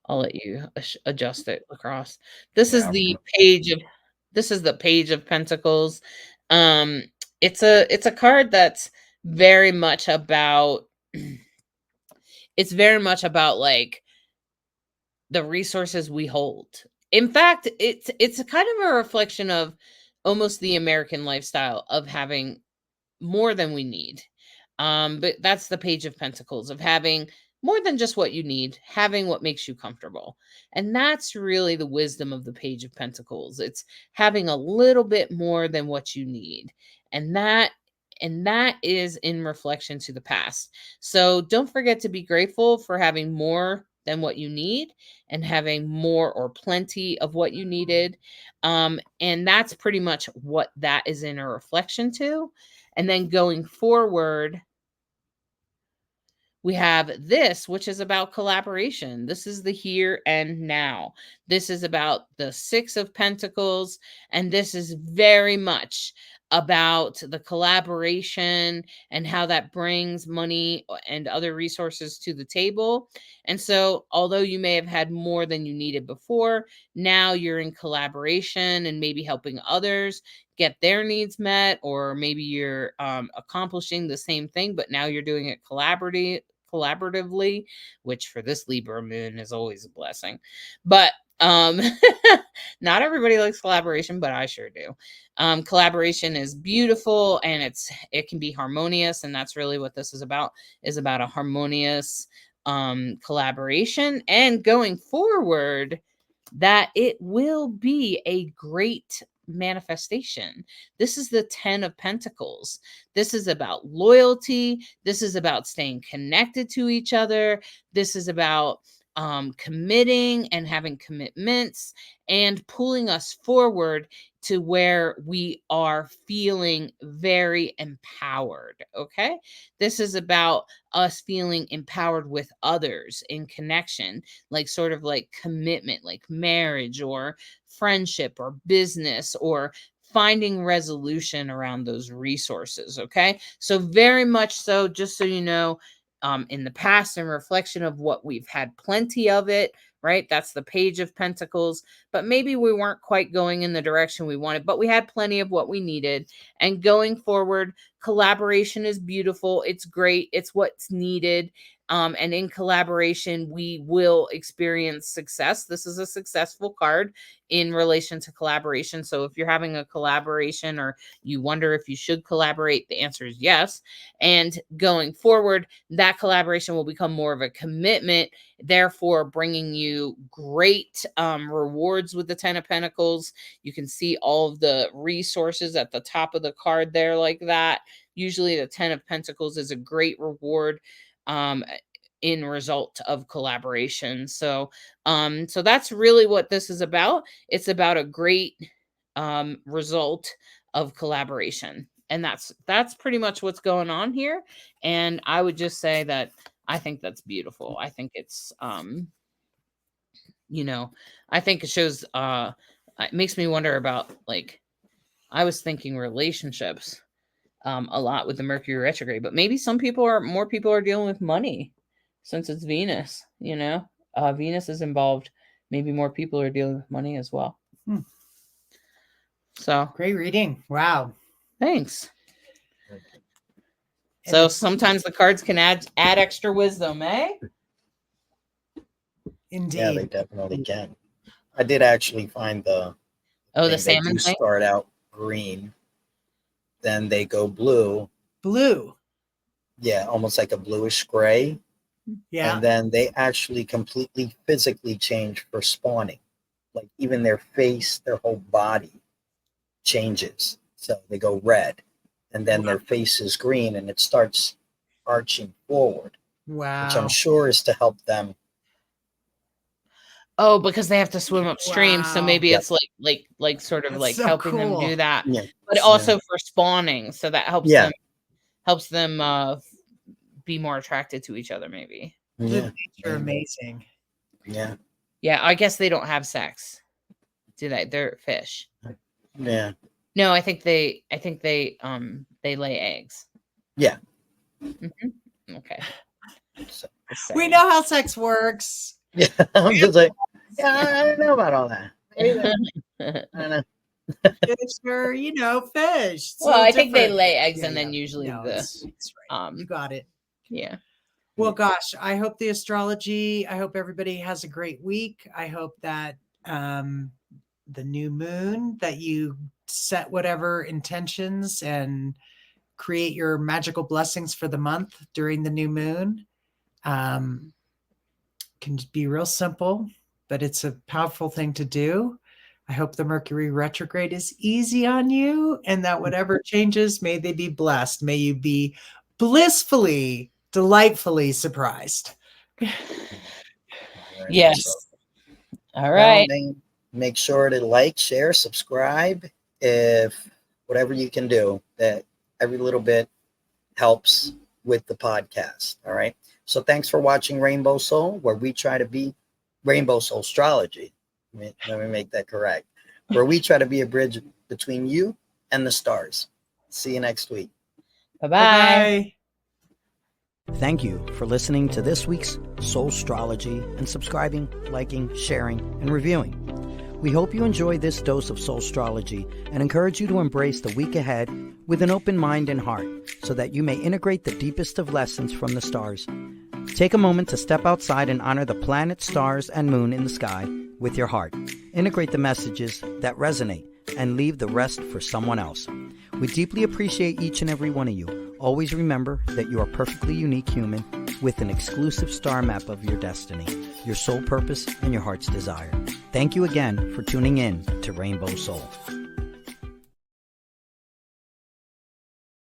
I'll let you adjust it across. This is Yeah. the page of Page of Pentacles. Um, it's a card that's very much about it's very much about like the resources we hold. In fact, it's a kind of a reflection of almost the American lifestyle of having more than we need. But that's the Page of Pentacles, of having more than just what you need, having what makes you comfortable. And that's really the wisdom of the Page of Pentacles. It's having a little bit more than what you need. And that is in reflection to the past. So don't forget to be grateful for having more than what you need and having more or plenty of what you needed. And that's pretty much what that is in a reflection to. And then going forward, we have this, which is about collaboration. This is the here and now. This is about the Six of Pentacles. And this is very much about the collaboration and how that brings money and other resources to the table. And so, although you may have had more than you needed before, now you're in collaboration and maybe helping others get their needs met, or maybe you're accomplishing the same thing, but now you're doing it collaboratively, which for this Libra moon is always a blessing. But not everybody likes collaboration, but I sure do. Collaboration is beautiful, and it can be harmonious, and that's really what this is about a harmonious collaboration. And going forward, that it will be a great manifestation. This is the 10 of Pentacles. This is about loyalty. This is about staying connected to each other. This is about committing and having commitments and pulling us forward to where we are feeling very empowered. Okay. This is about us feeling empowered with others in connection, like sort of like commitment, like marriage or friendship or business, or finding resolution around those resources. Okay. So, very much so, just so you know, in the past, in reflection of what we've had plenty of it, right? That's the Page of Pentacles. But maybe we weren't quite going in the direction we wanted, but we had plenty of what we needed. And going forward, collaboration is beautiful. It's great. It's what's needed. And in collaboration, we will experience success. This is a successful card in relation to collaboration. So if you're having a collaboration or you wonder if you should collaborate, the answer is yes. And going forward, that collaboration will become more of a commitment, therefore bringing you great rewards with the 10 of Pentacles. You can see all of the resources at the top of the card there like that. Usually the 10 of Pentacles is a great reward in result of collaboration. So that's really what this is about. It's about a great result of collaboration. And that's pretty much what's going on here. And I would just say that I think that's beautiful. I think it's I think it shows it makes me wonder about, like, I was thinking relationships a lot with the Mercury retrograde, but maybe more people are dealing with money since it's Venus, Venus is involved. Maybe more people are dealing with money as well. So Great reading. Wow. thanks. And So sometimes the cards can add extra wisdom, eh? Indeed. Yeah, they definitely can. I did actually find the Salmon they thing. start out green, then they go blue. Blue. Yeah, almost like a bluish gray. Yeah. And then they actually completely physically change for spawning. Like even their face, their whole body changes. So they go red. And then their face is green and it starts arching forward. Wow. Which I'm sure is to help them Oh, because they have to swim upstream, so Wow. maybe Yep. it's like sort of That's like so helping them cool. do that. Yeah. But also for spawning, so that helps Yeah. them be more attracted to each other, maybe. Yeah. You're amazing. Yeah. Yeah, I guess they don't have sex, do they? They're fish. Yeah. No, I think they lay eggs. Yeah. Okay. So, Just We saying. know how sex works. yeah. I'm just like, yeah, I don't know about all that. I don't know. Fish are, fish. It's a Well, little I think they different. lay eggs Yeah, and then yeah. usually No, it's right. You got it. yeah. Well, gosh, I hope the astrology, I hope everybody has a great week. I hope that the new moon, that you set whatever intentions and create your magical blessings for the month during the new moon. Can be real simple, but it's a powerful thing to do. I hope the Mercury retrograde is easy on you, and that whatever changes, may they be blessed. May you be blissfully, delightfully surprised. Yes. So, All right. make sure to like, share, subscribe. If whatever you can do, that every little bit helps with the podcast. All right. So thanks for watching Rainbow Soul, where we try to be Rainbow Soul Astrology. Let me make that correct. Where we try to be a bridge between you and the stars. See you next week. Bye-bye. Bye. Thank you for listening to this week's Soul Astrology and subscribing, liking, sharing, and reviewing. We hope you enjoy this dose of Soul Astrology and encourage you to embrace the week ahead with an open mind and heart so that you may integrate the deepest of lessons from the stars. Take a moment to step outside and honor the planets, stars, and moon in the sky with your heart. Integrate the messages that resonate and leave the rest for someone else. We deeply appreciate each and every one of you. Always remember that you are perfectly unique human with an exclusive star map of your destiny, your soul purpose, and your heart's desire. Thank you again for tuning in to Rainbow Soul.